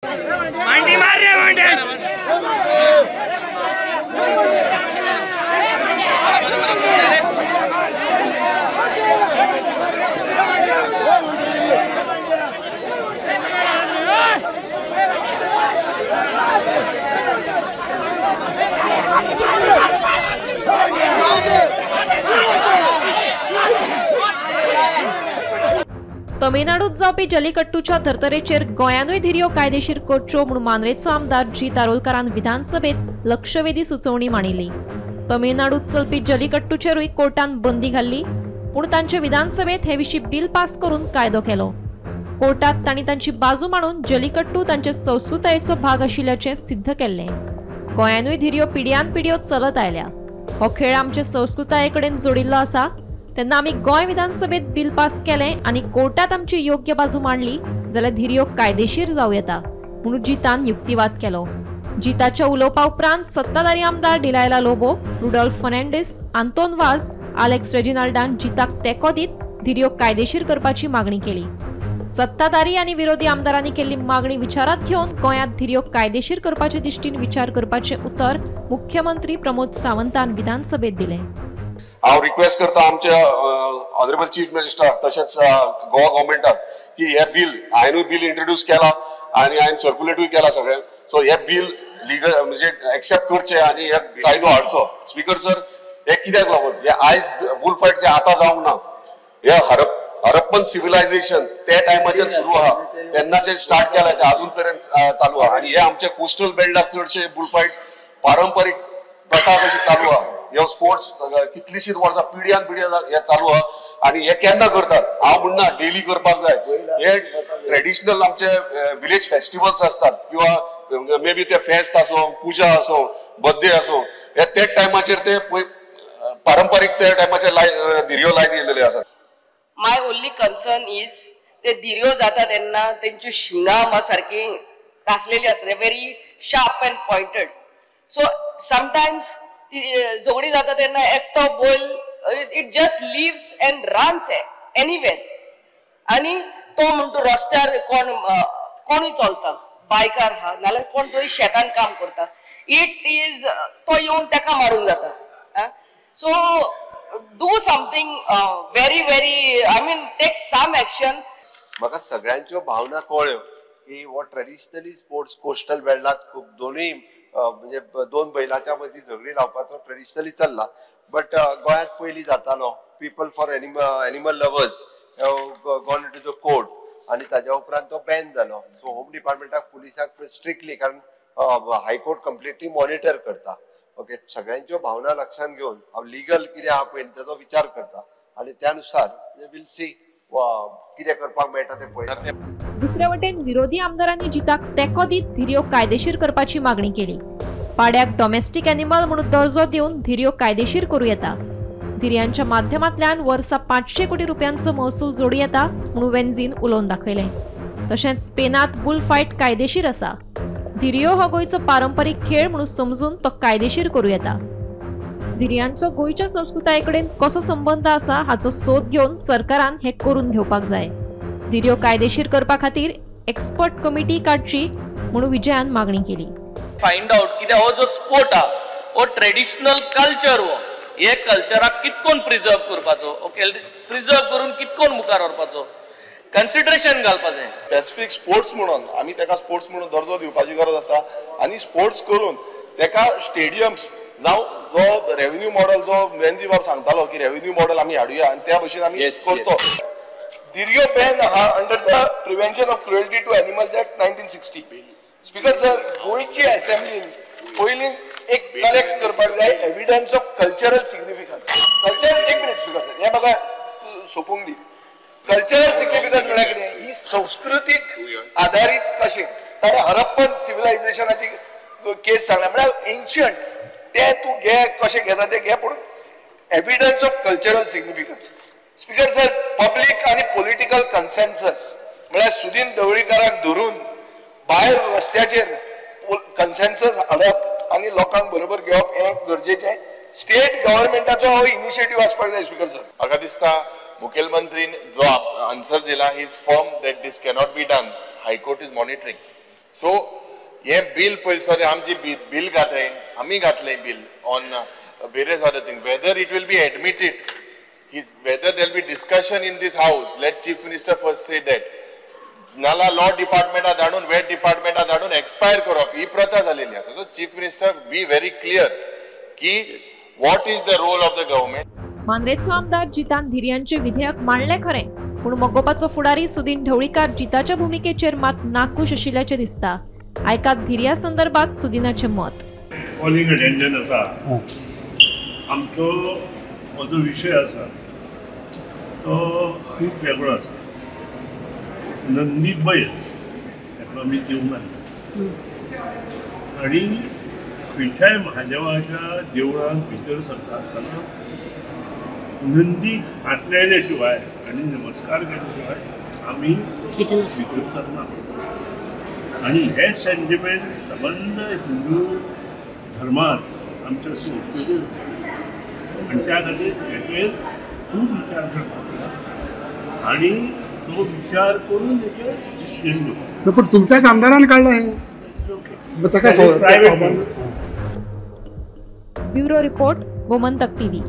मांडी मार रे मांडी तमिळनाडूत जावपी जल्लीकट्टूच्या धर्तरेचेर गोंयानूय धिरयो कायदेशीर करच्यो म्हूण मांद्रेचो आमदार जी दारोलकारान विधानसभेत लक्षवेधी सुचोवणी मांडिल्ली। तमिळनाडूत चलपी जल्लीकट्टूचेरूय कोर्टान बंदी घाल्ली, पूण तांचे विधानसभेत हे विशीं बिल पास करून कायदो केलो। कोर्टात तांणी तांची बाजू मांडून जल्लीकट्टू तांचे संस्कृतायेचो भाग आशिल्ल्याचें सिद्ध केल्लें। गोंयानूय धिरयो पिढ्यान पिढ्यो चलत आयल्या। हो खेळ आमचे संस्कृताये कडेन जोडिल्लो आसा, तेन्ना आमी गोंय विधानसभेत बिल पास केलें आनी कोर्टात आमची योग्य बाजू मांडली जाल्यार धिरयो कायदेशीर जावं येता म्हणून जितान युक्तिवाद केलो। जिताच्या उलोवपा उपरांत सत्ताधारी आमदार डिलायला लोबो, रुडॉल्फ फर्नांडीस, आंतोन वाज, आलेक्स रेजिनाल्डान जिताक तेंको दीत धिरयो कायदेशीर करपाची मागणी केली। सत्ताधारी आनी विरोधी आमदारांनी केल्ली मागणी विचारात घेवन गोंयांत धिरयो कायदेशीर करपाचे दिश्टीन विचार करपाचे उतर मुख्यमंत्री प्रमोद सावंतान विधानसभेत दिलें। हांव रिक्वेस्ट करता आमच्या ऑनरेबल चीफ मिनिस्टर तशेंच गोवा गव्हर्मेंटाक की हे बिल हांवेंनूय बिल इंट्रोड्यूस केला आनी हांवें सर्क्युलेटूय केला सगळ्यांक, सो हे बिल लिगल म्हणजे एक्सेप्ट करचे आनी हे कायदो हाडचो। स्पीकर सर, हे कित्याक लागून हे आयज बुल फायट जे आतां जावंक ना, हे हरप्पन सिव्हिलायझेशन त्या टायमाचेर सुरू आहा, तेन्नाचेर स्टार्ट केला ते अजून पर्यंत चालू आहा आनी हे आमचे कोस्टल बेल्टाक चडशे बुल फायट्स पारंपारीक प्रथा कशी चालू आहा। ह्यो स्पोर्ट्स कितलीशीच वर्सां पिढ्यान पिढ्या हे चालू आहा आनी हे केन्ना करतात, हांव म्हणना डेली करपाक जाय। हे ट्रेडिशनल आमचे विलेज फेस्टिवल्स असतात किंवा मे बी ते फेस्त आसो, पुजा आसो, बर्थडे आसो, हे तेच टायमाचेर ते पारंपारीक त्या टायमाचेर धिरयो लायत गेलेले आसात। माय ओनली कन्सर्न इज ते धिरयो जाता तेन्ना तेंची शिंगां सारकी घासलेली आसता, very sharp and pointed. So sometimes झगडी जाता तेन्ना एकटो बैल it just leaves and runs anywhere आनी तो म्हणतो रस्त्यार कोणूय चलता, बायकार आहा नाल्यार कोण तरी शेतान काम करता, इट इज तो येवन तेका मारूंक जाता। So do something very very I mean take some action. म्हाका सगळ्यांच्यो भावना कळ्यो की हो ट्रेडिशनली स्पोर्ट्स कोस्टल बेल्टात खूब दोनूय म्हणजे दोन बैलाच्या मदीं झगडी लावपाचो ट्रेडिशनली चल्ला, बट गोंयांत पयलीं जातालो people for animal lovers gone into the court आनी ताज्या उपरांत तो बॅन जालो। सो होम डिपार्टमेंटाक पुलिसाक स्ट्रिक्टली, कारण हायकोर्ट कंप्लिटली मॉनिटर करता। ओके, सगळ्यांच्यो भावना लक्षांत घेवन हांव लिगल कितें आहा पळय ताचो विचार करता आनी त्यानुसार विल सी कितें करपाक मेळटा तें पळयता। दुसरे वटेन विरोधी आमदारांनी जिताक तेंको दीत धिरयो कायदेशीर करपाची मागणी केली। पाड्याक डॉमेस्टिक एनिमल म्हणून दर्जो दिवन धिरयो कायदेशीर करूं येता। धिरयांच्या माध्यमांतल्यान वर्सा 500 कोटी रुपयांचो महसूल जोडूं येता म्हणून वेन्झीन उलोवन दाखयलें। तशेंच स्पेनात बुल फायट कायदेशीर आसा। धिरयो हो गोंयचो पारंपारीक खेळ म्हणून समजून तो कायदेशीर करूं येता। धिरयांचो गोंयच्या संस्कृताये कडेन कसो संबंध आसा हाचो सोद घेवन सरकारान हे करून घेवपाक जाय। धिरयो कायदेशीर करपा खातीर एक्सपर्ट कमिटी काडची म्हणून विजयान मागणी केली। फाइंड आउट कित्याक हो जो स्पोर्ट हा हो ट्रेडिशनल कल्चर, हो हे कल्चराक कितकोन प्रिजर्व करपाचो, ओके प्रिजर्व करून कितकोन मुखार व्हरपाचो कन्सिडरेशन घालपाचें। स्पेसिफिक स्पोर्ट्स म्हणून आमी तेका स्पोर्ट्स म्हणून दर्जो दिवपाची गरज आसा आनी स्पोर्ट्स करून तेका स्टेडियम्स जावं जो रेव्हेन्यू मॉडेल जो वेन्झी बाब सांगतालो की रेव्हेन्यू मॉडेल आमी हाडुया आनी त्या भशेन आमी करतो। धिरयो बॅन आहा under the prevention of cruelty to animals act 1960। Speaker sir, गोंयची असेंब्लीन पयलीं एक कलेक्ट करपाक जाय evidence of cultural significance. Cultural एक मिनिट स्पीकर सर, हे म्हाका सोपूंक दी। कल्चरल सिग्निफिकन्स म्हळ्यार कितें, ही संस्कृतीक आधारीत कशें ताणें हरप्पन सिव्हिलायझेशनाची केस सांगल्या म्हळ्यार एन्शियंट ते तूं घे कशें घेता ते घे, पूण evidence of cultural significance. Speaker sir, public आनी पॉलिटिकल कन्सेन्सस म्हळ्यार सुदीन ढवळीकाराक धरून भायर रस्त्याचेर कन्सेन्सस हाडप आनी लोकांक बरोबर घेवप हें गरजेचें। स्टेट गव्हर्नमेंटाचो हो इनिशिएटीव आसपाक जाय। स्पीकर सर, म्हाका दिसता मुखेलमंत्रीन जो आन्सर दिला, he is firm that this cannot be done, high court is monitoring. So हे बिल पयलीं आमची बिल घातले आमी घातले bill on various other things. Whether it will be admitted, whether there will be discussion in this house, let Chief Minister first say that. नाला law डिपार्टमेंटा धाडून weight डिपार्टमेंटा धाडून expire करप ही प्रथा जालेली आसा. So chief minister be very clear की what is the role of the government. मांद्रेचो आमदार जितान धिरयांचे विधेयक मांडले खरें, पूण मोगोपाचो फुडारी सुदीन ढवळीकार जिताच्या भुमिकेचेर मात नाखूश आशिल्ल्याचे दिसता. आयकात धिरया संदर्भात सुदिनाचे मत. कॉलिंग अटेंशन आसा आमचो हो जो विशय आसा तो खूब वेगळो आसा. नंदी बैल ताका आमी जेवणात आनी खंयच्याय महादेवाच्या देवळांत भितर सरता आसतना नंदीक हात लायल्या शिवाय आनी नमस्कार केल्या शिवाय आमी भितर सरना. आनी हे सेंटिमेंट संबंद हिंदू धर्मांत आमच्या संस्कृतींत आनी त्या खातीर हेचेर खूब विचार करपाक आनी तो विचार करून हेचेर डिसिजन घेवप. पण तुमच्याच आमदारान काढलं हे. Bureau report, Gomantak TV.